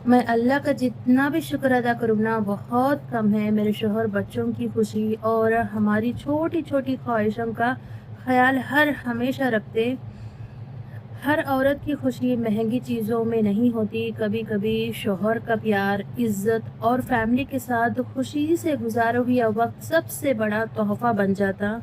मैं अल्लाह का जितना भी शुक्र अदा करूँ ना बहुत कम है। मेरे शौहर बच्चों की खुशी और हमारी छोटी-छोटी ख्वाहिशों का ख़्याल हर हमेशा रखते। हर औरत की खुशी महँगी चीज़ों में नहीं होती, कभी-कभी शौहर का प्यार, इज़्ज़त और फैमिली के साथ खुशी से गुज़ारा हुआ वक़्त सबसे बड़ा तोहफ़ा बन जाता।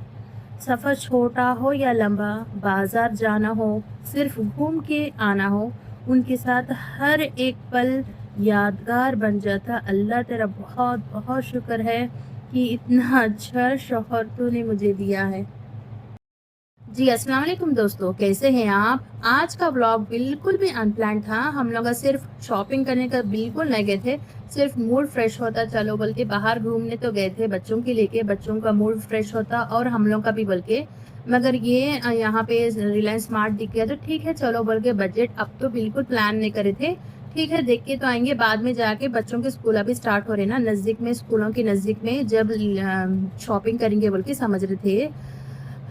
सफ़र छोटा हो या लंबा, बाज़ार जाना हो, सिर्फ़ घूम के आना हो, उनके साथ हर एक पल यादगार बन जाता। अल्लाह तेरा बहुत-बहुत शुक्र है कि इतना अच्छा शौहर तूने मुझे दिया है। जी, अस्सलाम वालेकुम दोस्तों, कैसे हैं आप? आज का व्लॉग बिल्कुल भी अनप्लान्ड था। हम लोग का सिर्फ शॉपिंग करने का बिल्कुल नहीं गए थे, सिर्फ मूड फ्रेश होता चलो बल्कि बाहर घूमने तो गए थे बच्चों के लेके, बच्चों का मूड फ्रेश होता और हम लोग का भी बल्कि। मगर ये यहाँ पे रिलायंस स्मार्ट दिख गया तो ठीक है चलो बल्कि बजट अब तो बिल्कुल प्लान नहीं करे थे। ठीक है, देख के तो आएँगे बाद में जाके, बच्चों के स्कूल अभी स्टार्ट हो रहे हैं ना, नज़दीक में स्कूलों के नज़दीक में जब शॉपिंग करेंगे बोल के समझ रहे थे।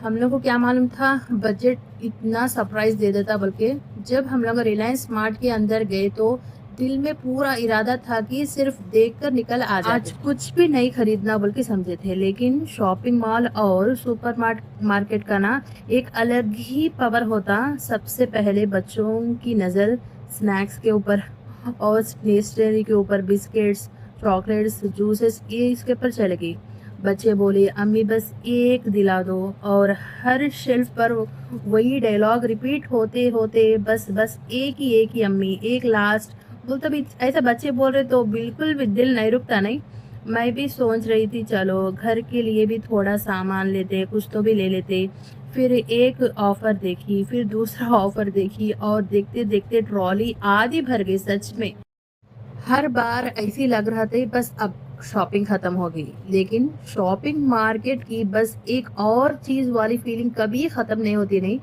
हम लोग को क्या मालूम था बजट इतना सरप्राइज दे देता। बल्कि जब हम लोग रिलायंस स्मार्ट के अंदर गए तो दिल में पूरा इरादा था कि सिर्फ देखकर निकल आ जाते। आज कुछ भी नहीं खरीदना बोल के समझे थे, लेकिन शॉपिंग मॉल और सुपर मार्केट का ना एक अलग ही पावर होता। सबसे पहले बच्चों की नज़र स्नैक्स के ऊपर और स्टेशनरी के ऊपर, बिस्किट्स, चॉकलेट्स, जूसेस ये इसके ऊपर चले गई। बच्चे बोले अम्मी बस एक दिला दो, और हर शेल्फ पर वही डायलॉग रिपीट होते होते बस बस एक ही अम्मी, एक लास्ट। बोलते भी ऐसे बच्चे बोल रहे तो बिल्कुल भी दिल नहीं रुकता नहीं। मैं भी सोच रही थी चलो घर के लिए भी थोड़ा सामान लेते, कुछ तो भी ले लेते। फिर एक ऑफर देखी, फिर दूसरा ऑफर देखी और देखते देखते ट्रॉली आधी भर गई सच में। हर बार ऐसी लग रहा था बस अब शॉपिंग खत्म हो गई, लेकिन शॉपिंग मार्केट की बस एक और चीज वाली फीलिंग कभी खत्म नहीं होती नहीं।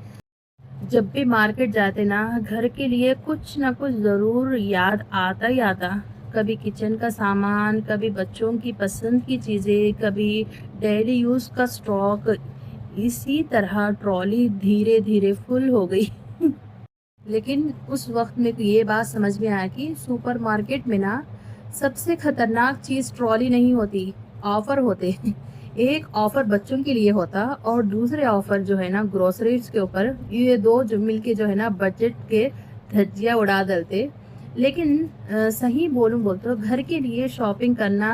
जब भी मार्केट जाते ना घर के लिए कुछ ना कुछ जरूर याद आता ही आता। कभी किचन का सामान, कभी बच्चों की पसंद की चीजें, कभी डेली यूज का स्टॉक। इसी तरह ट्रॉली धीरे धीरे फुल हो गई। लेकिन उस वक्त में तो ये बात समझ में आया कि सुपरमार्केट में ना सबसे खतरनाक चीज ट्रॉली नहीं होती, ऑफर होते। एक ऑफर बच्चों के लिए होता और दूसरे ऑफर जो है ना ग्रोसरीज के ऊपर, ये दो जो मिलके जो है ना बजट के धज्जियां उड़ा देते। लेकिन सही बोलूं बोल तो घर के लिए शॉपिंग करना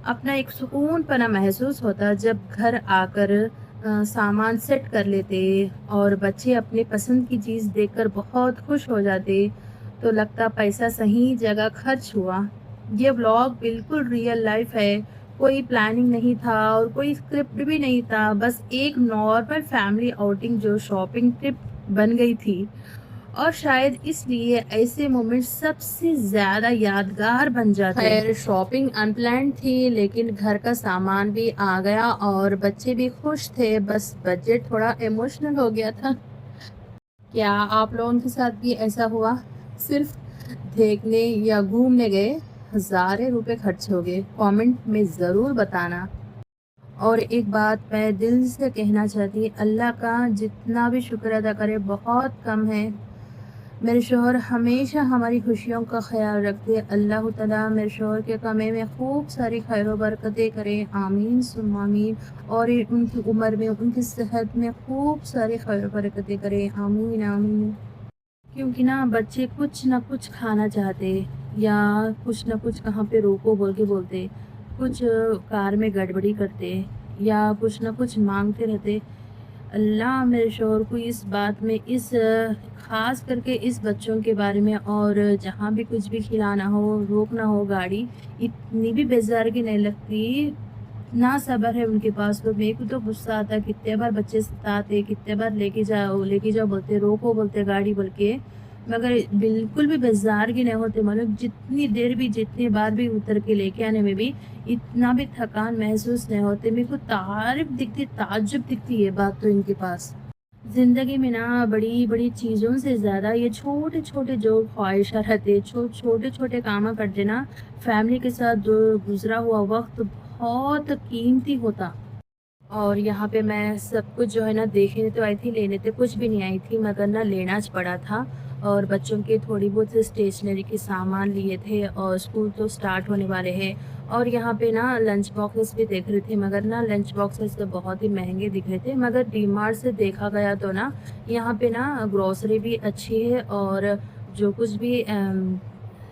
अपना एक सुकून पना महसूस होता। जब घर आकर सामान सेट कर लेते और बच्चे अपने पसंद की चीज़ देखकर बहुत खुश हो जाते, तो लगता पैसा सही जगह खर्च हुआ। ये व्लॉग बिल्कुल रियल लाइफ है, कोई प्लानिंग नहीं था और कोई स्क्रिप्ट भी नहीं था, बस एक नॉर्मल फैमिली आउटिंग जो शॉपिंग ट्रिप बन गई थी। और शायद इसलिए ऐसे मोमेंट सबसे ज्यादा यादगार बन जाते हैं। खैर शॉपिंग अनप्लान्ड थी, लेकिन घर का सामान भी आ गया और बच्चे भी खुश थे, बस बजट थोड़ा इमोशनल हो गया था। क्या आप लोगों के साथ भी ऐसा हुआ? सिर्फ देखने या घूमने गए, हजारों रुपए खर्च हो गए? कमेंट में ज़रूर बताना। और एक बात मैं दिल से कहना चाहती, अल्लाह का जितना भी शुक्र अदा करे बहुत कम है। मेरे शौहर हमेशा हमारी खुशियों का ख्याल रखते। अल्लाह ताला मेरे शौहर के कमे में खूब सारी खैर बरकतें करे, आमीन सुम्मा आमीन। और उनकी उम्र में, उनकी सेहत में खूब सारी खैर बरकतें करे, आमीन आमीन। क्योंकि ना बच्चे कुछ ना कुछ खाना चाहते, या कुछ ना कुछ कहाँ पे रोको बोल के बोलते, कुछ कार में गड़बड़ी करते, या कुछ ना कुछ मांगते रहते। अल्लाह मेरे शौहर को इस बात में, इस ख़ास करके इस बच्चों के बारे में, और जहाँ भी कुछ भी खिलाना हो, रोकना हो गाड़ी, इतनी भी बेज़ारगी नहीं लगती। ना सब्र है उनके पास। तो मेरे को तो गुस्सा आता है, कितने बार बच्चे सताते, कितने बार लेके जाओ बोलते, रोको बोलते गाड़ी बोल के, मगर बिल्कुल भी बेज़ारगी नहीं होते। मतलब जितनी देर भी, जितनी बार भी उतर के लेके आने में भी इतना भी थकान महसूस नहीं होते। मेरे को तारीफ दिखती, ताज्जुब दिखती है बात तो इनके पास। जिंदगी में ना बड़ी बड़ी चीज़ों से ज़्यादा ये छोटे छोटे जो ख्वाहिशा रहते, छोटे छोटे काम करते ना, फैमिली के साथ जो गुजरा हुआ वक्त बहुत कीमती होता। और यहाँ पे मैं सब कुछ जो है ना देखने तो आई थी, लेने तो कुछ भी नहीं आई थी, मगर ना लेना पड़ा था। और बच्चों के थोड़ी बहुत स्टेशनरी के सामान लिए थे और स्कूल तो स्टार्ट होने वाले हैं। और यहाँ पे ना लंच बॉक्सेस भी देख रही थी, मगर ना लंच बॉक्सेस तो बहुत ही महंगे दिख रहे थे। मगर डीमार्ट से देखा गया तो ना यहाँ पे ना ग्रोसरी भी अच्छी है, और जो कुछ भी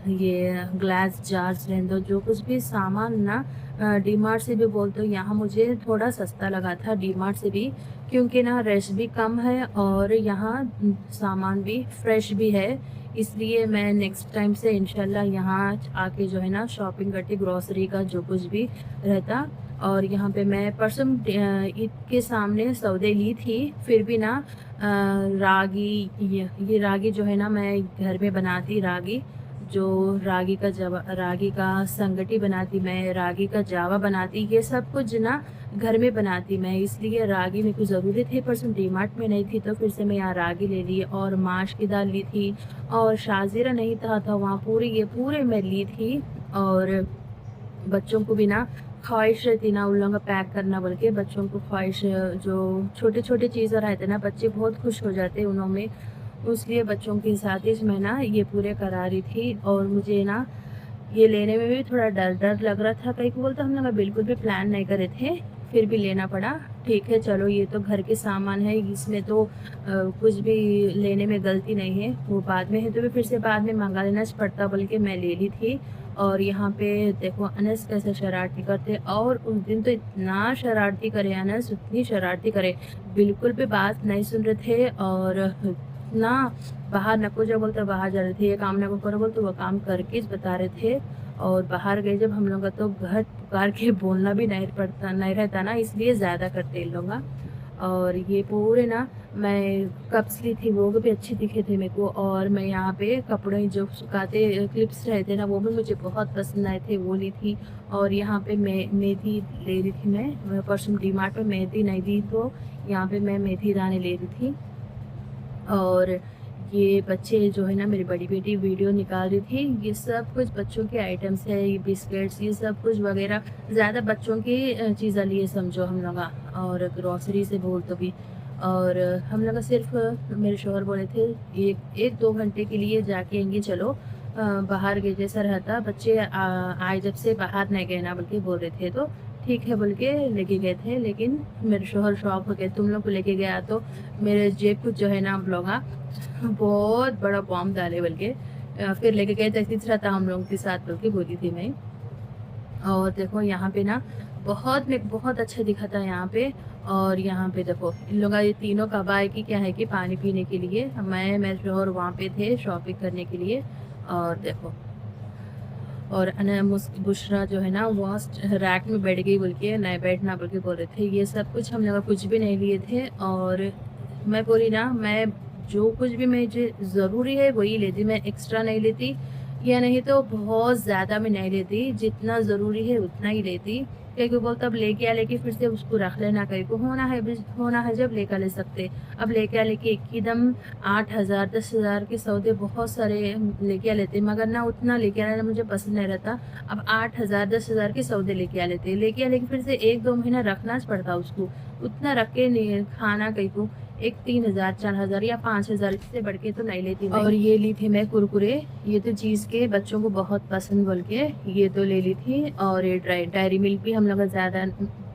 ये ग्लास जार्स रहने दो, जो कुछ भी सामान ना डीमार्ट से भी बोलते हो, यहाँ मुझे थोड़ा सस्ता लगा था डीमार्ट से भी, क्योंकि ना रश भी कम है और यहाँ सामान भी फ्रेश भी है। इसलिए मैं नेक्स्ट टाइम से इंशाल्लाह यहाँ आके जो है ना शॉपिंग करती, ग्रॉसरी का जो कुछ भी रहता। और यहाँ पे मैं परसों ईद के सामने सौदे ली थी, फिर भी ना रागी, ये रागी जो है ना मैं घर में बनाती, रागी जो रागी का संगटी बनाती मैं, रागी का जावा बनाती, ये सब कुछ ना घर में बनाती मैं। इसलिए रागी मेरे को ज़रूरी थी, परसों डीमार्ट में नहीं थी तो फिर से मैं यहाँ रागी ले ली, और माश की दाल ली थी, और शाज़ीरा नहीं था वहाँ, पूरे मैं ली थी। और बच्चों को भी ना ख्वाहिश रहती ना उन लोगों का पैक करना, बोल के बच्चों को ख्वाहिश, जो छोटे छोटे चीज़ें रहते ना बच्चे बहुत खुश हो जाते उनों में, इसलिए बच्चों के साथ ही मैं ना ये पूरे करा रही थी। और मुझे ना ये लेने में भी थोड़ा डर डर लग रहा था, कहीं को बोलता हम लोग बिल्कुल भी प्लान नहीं करे थे, फिर भी लेना पड़ा। ठीक है चलो, ये तो घर के सामान है, इसमें तो कुछ भी लेने में गलती नहीं है, वो बाद में है तो भी फिर से बाद में मंगा लेना पड़ता, बल्कि मैं ले ली थी। और यहाँ पे देखो अनस कैसे शरारती करते, और उस दिन तो इतना शरारती करे अनस, उतनी शरारती करे, बिल्कुल भी बात नहीं सुन रहे थे। और ना बाहर नको जो बोलते बाहर जा रहे थे, ये काम नको करो बोलते वो काम करके बता रहे थे। और बाहर गए जब हम लोग का तो घर पुकार के बोलना भी नहीं रहता ना, इसलिए ज़्यादा करते इन लोग। और ये पूरे ना मैं कप्स ली थी, वो भी अच्छे दिखे थे मेरे को। और मैं यहाँ पे कपड़े जो सुखाते क्लिप्स रहते ना, वो भी मुझे बहुत पसंद आए थे, वो ली थी। और यहाँ पे मेथी ले रही थी मैं, परसों डीमार्ट में मेथी नहीं दी तो यहाँ पे मैं मेथी दाने ले रही थी। और ये बच्चे जो है ना, मेरी बड़ी बेटी वीडियो निकाल रही थी, ये सब कुछ बच्चों के आइटम्स है, ये बिस्किट्स, ये सब कुछ वगैरह ज़्यादा बच्चों की चीज़ें लिए समझो हम लोग। और ग्रॉसरी से बोल तो भी, और हम लोग सिर्फ मेरे शोहर बोले थे एक दो घंटे के लिए जाके आएंगे, चलो बाहर गए जैसा रहता, बच्चे आए जब से बाहर नहीं गए ना, बल्कि बोल रहे थे तो ठीक है बोल के लेके गए थे। लेकिन मेरे शोहर शौक हो गए, तुम लोग को लेके गया तो मेरे जेब कुछ जो है ना हम लोग बहुत बड़ा बॉम्ब डाले बोल के फिर लेके गए थे, तीसरा था हम लोगों के साथ बोल के बोली थी मैं। और देखो यहाँ पे ना बहुत अच्छा दिखा था यहाँ पे। और यहाँ पे देखो इन लोगों का ये तीनों कबाए की क्या है कि पानी पीने के लिए, मैं शोहर वहाँ पे थे शॉपिंग करने के लिए। और देखो, और बुशरा जो है ना वो रैक में बैठ गई बोल के, नहीं बैठना बोल के बोल रहे थे। ये सब कुछ हम लोग कुछ भी नहीं लिए थे, और मैं बोली ना मैं जो कुछ भी मुझे ज़रूरी है वही लेती, मैं एक्स्ट्रा नहीं लेती, या नहीं तो बहुत ज़्यादा मैं नहीं लेती, जितना ज़रूरी है उतना ही लेती। कहीं को बोलता अब लेके आ लेके फिर से उसको रख लेना, कहीं को होना है जब लेकर ले सकते। अब लेके आ लेके एकदम 8,000 10,000 के सौदे बहुत सारे लेके आ लेते, मगर ना उतना लेके आना मुझे पसंद नहीं रहता। अब 8,000 10,000 के सौदे लेके आ लेके फिर से 1-2 महीना रखना पड़ता उसको, उतना रख के नहीं खाना, कहीं को एक 3,000 4,000 या 5,000 से बढ़ के तो नहीं लेती मैं। और ये ली थी मैं कुरकुरे, ये तो चीज़ के बच्चों को बहुत पसंद बोल के ये तो ले ली थी। और ये डायरी मिल्क भी हम लोग ज़्यादा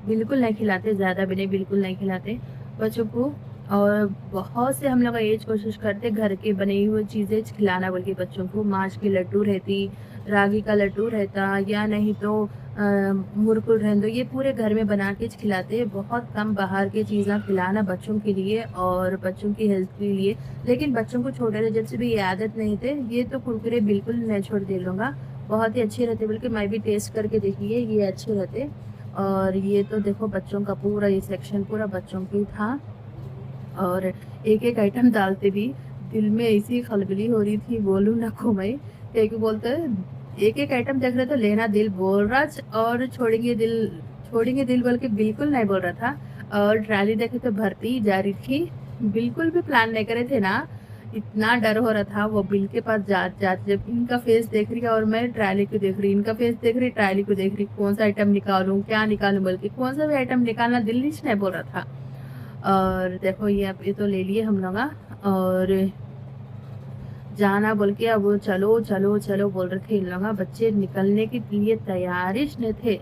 बिल्कुल नहीं खिलाते, ज़्यादा भी नहीं, बिल्कुल नहीं खिलाते बच्चों को। और बहुत से हम लोग ये कोशिश करते घर के बनी हुई चीज़ें खिलाना बोल के बच्चों को, माश की लड्डू रहती, रागी का लड्डू रहता, या नहीं तो मुरकुल रहने दो, ये पूरे घर में बना के खिलाते। बहुत कम बाहर की चीज़ें खिलाना बच्चों के लिए और बच्चों की हेल्थ के लिए। लेकिन बच्चों को छोटे थे जब से भी ये आदत नहीं थे, ये तो कुरकुरे बिल्कुल नहीं छोड़ दे लूँगा, बहुत ही अच्छे रहते, बल्कि मैं भी टेस्ट करके देखिए ये अच्छे रहते। और ये तो देखो बच्चों का पूरा ये सेक्शन पूरा बच्चों की था, और एक एक आइटम डालते भी दिल में ऐसी खलबली हो रही थी, बोलूँ ना को मैं, एक बोलते एक एक आइटम देख रहे तो लेना दिल बोल रहा, और छोड़ेंगे दिल बोल के बिल्कुल नहीं बोल रहा था। और ट्राली देखे तो भरती जा रही थी, बिल्कुल भी प्लान नहीं करे थे ना, इतना डर हो रहा था। वो बिल के पास जाते जब इनका फेस देख रही और मैं ट्राली को देख रही, इनका फेस देख रही ट्राली को देख रही, कौन सा आइटम निकालूं क्या निकालूं, बल्कि कौन सा भी आइटम निकालना दिल नहीं बोल रहा था। और देखो ये अब ये तो ले लिए हम लोग। और जाना बोल के अब वो चलो चलो चलो बोल रहे थे इन लोग। बच्चे निकलने के लिए तैयारिश नहीं थे,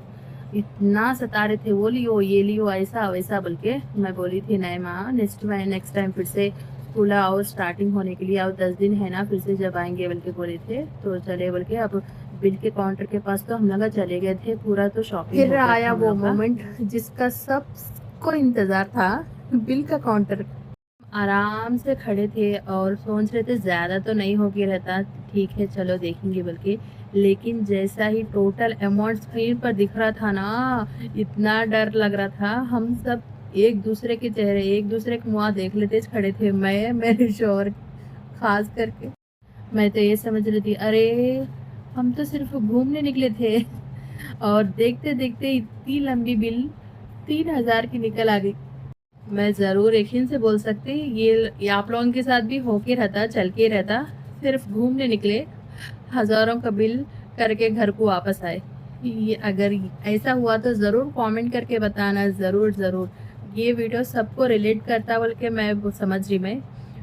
इतना सता रहे थे वो लियो ये लियो ऐसा वैसा बोल के। मैं बोली थी नहीं माँ, नेक्स्ट टाइम फिर से स्कूल आओ, स्टार्टिंग होने के लिए, और 10 दिन है ना, फिर से जब आएंगे बोल के बोले थे। तो चले बोल के अब बिल के काउंटर के पास तो हम लोग चले गए थे, पूरा तो शॉपिंग फिर आया वो मोमेंट जिसका सबको इंतजार था, बिल का काउंटर। आराम से खड़े थे और सोच रहे थे ज़्यादा तो नहीं हो गया रहता, ठीक है चलो देखेंगे बल्कि। लेकिन जैसा ही टोटल अमाउंट स्क्रीन पर दिख रहा था ना, इतना डर लग रहा था। हम सब एक दूसरे के चेहरे, एक दूसरे के मुँह देख लेते खड़े थे, मैं मेरे शोहर खास करके। मैं तो ये समझ रही थी अरे हम तो सिर्फ घूमने निकले थे, और देखते देखते इतनी लंबी बिल 3,000 की निकल आ गई। मैं ज़रूर यकीन से बोल सकती, ये आप लोगों के साथ भी होके रहता, चल के रहता। सिर्फ घूमने निकले, हज़ारों का बिल करके घर को वापस आए। ये अगर ऐसा हुआ तो ज़रूर कमेंट करके बताना, ज़रूर ज़रूर। ये वीडियो सबको रिलेट करता बोल के मैं वो समझ रही। मैं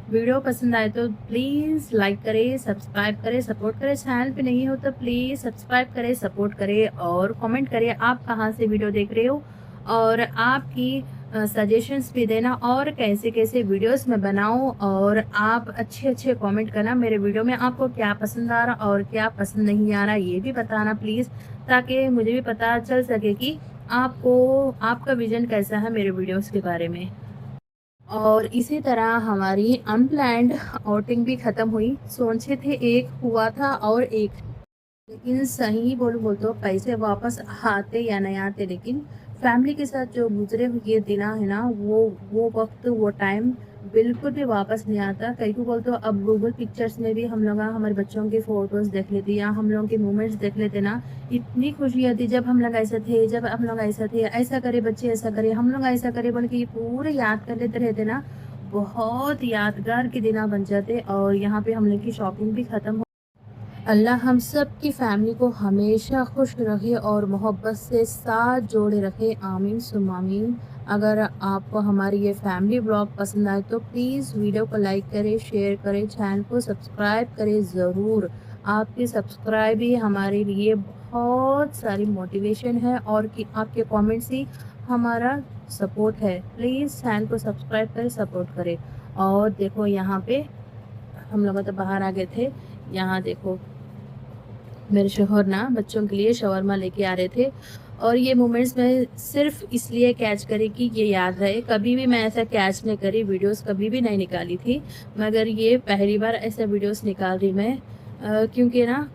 वीडियो पसंद आए तो प्लीज़ लाइक करें, सब्सक्राइब करें, सपोर्ट करें। चैनल पे नहीं हो तो प्लीज़ सब्सक्राइब करें, सपोर्ट करें और कमेंट करें आप कहाँ से वीडियो देख रहे हो, और आपकी सजेशंस भी देना और कैसे कैसे वीडियोस मैं बनाऊं। और आप अच्छे अच्छे कमेंट करना मेरे वीडियो में, आपको क्या पसंद आ रहा और क्या पसंद नहीं आ रहा ये भी बताना प्लीज़, ताकि मुझे भी पता चल सके कि आपको आपका विजन कैसा है मेरे वीडियोस के बारे में। और इसी तरह हमारी अनप्लैंड आउटिंग भी ख़त्म हुई। सोचे थे एक हुआ था और एक, लेकिन सही बोल तो पैसे वापस आते या नहीं आते, लेकिन फैमिली के साथ जो गुजरे हुए दिन है ना, वो वक्त वो टाइम बिल्कुल भी वापस नहीं आता। कई को बोल तो अब गूगल पिक्चर्स में भी हम लोग हमारे बच्चों के फ़ोटोज़ देख लेते या हम लोगों के मोमेंट्स देख लेते ना, इतनी खुशी आती जब हम लोग ऐसा थे, जब हम लोग ऐसा थे, ऐसा करे बच्चे, ऐसा करे हम लोग, ऐसा करे बोल के ये पूरे याद कर लेते रहते ना। बहुत यादगार के दिन बन जाते। और यहाँ पे हम लोग की शॉपिंग भी ख़त्म। अल्लाह हम सब की फैमिली को हमेशा खुश रखे और मोहब्बत से साथ जोड़े रखे, आमीन सुम आमीन। अगर आपको हमारी ये फैमिली ब्लॉग पसंद आए तो प्लीज़ वीडियो को लाइक करें, शेयर करें, चैनल को सब्सक्राइब करें ज़रूर। आपकी सब्सक्राइब ही हमारे लिए बहुत सारी मोटिवेशन है, और कि आपके कमेंट्स ही हमारा सपोर्ट है। प्लीज़ चैनल को सब्सक्राइब करें, सपोर्ट करें। और देखो यहाँ पे हम लोग तो बाहर आ गए थे, यहाँ देखो मेरे शौहर ना बच्चों के लिए शवरमा लेके आ रहे थे। और ये मोमेंट्स मैं सिर्फ इसलिए कैच करी कि ये याद रहे। कभी भी मैं ऐसा कैच नहीं करी, वीडियोस कभी भी नहीं निकाली थी, मगर ये पहली बार ऐसा वीडियोस निकाल रही मैं। क्योंकि ना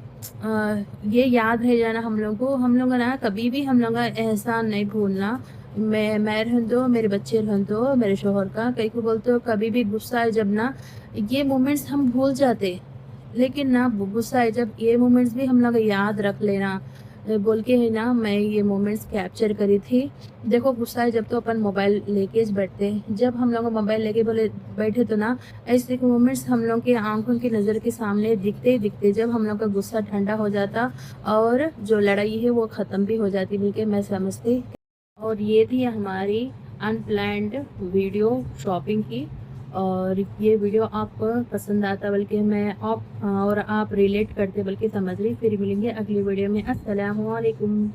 ये याद रह जाना हम लोग ना कभी भी हम लोग का एहसान नहीं भूलना। मैं रहन दो, मेरे बच्चे रहन दो, मेरे शौहर का। कई को बोलते हो कभी भी गुस्सा है जब ना, ये मोमेंट्स हम भूल जाते, लेकिन ना गुस्सा है जब, ये मोमेंट्स भी हम लोग याद रख लेना बोल के है ना, मैं ये मोमेंट्स कैप्चर करी थी। देखो गुस्सा है जब तो अपन मोबाइल लेके बैठते हैं, जब हम लोग मोबाइल लेके बोले बैठे तो ना ऐसे मोमेंट्स हम लोग के आंखों की नज़र के सामने दिखते ही दिखते, जब हम लोग का गुस्सा ठंडा हो जाता और जो लड़ाई है वो ख़त्म भी हो जाती बल्कि मैं समझती। और ये थी हमारी अनप्लैंड वीडियो शॉपिंग की। और ये वीडियो आपको पसंद आता बल्कि मैं आप और आप रिलेट करते बल्कि समझ रही। फिर मिलेंगे अगली वीडियो में। अस्सलामु अलैकुम।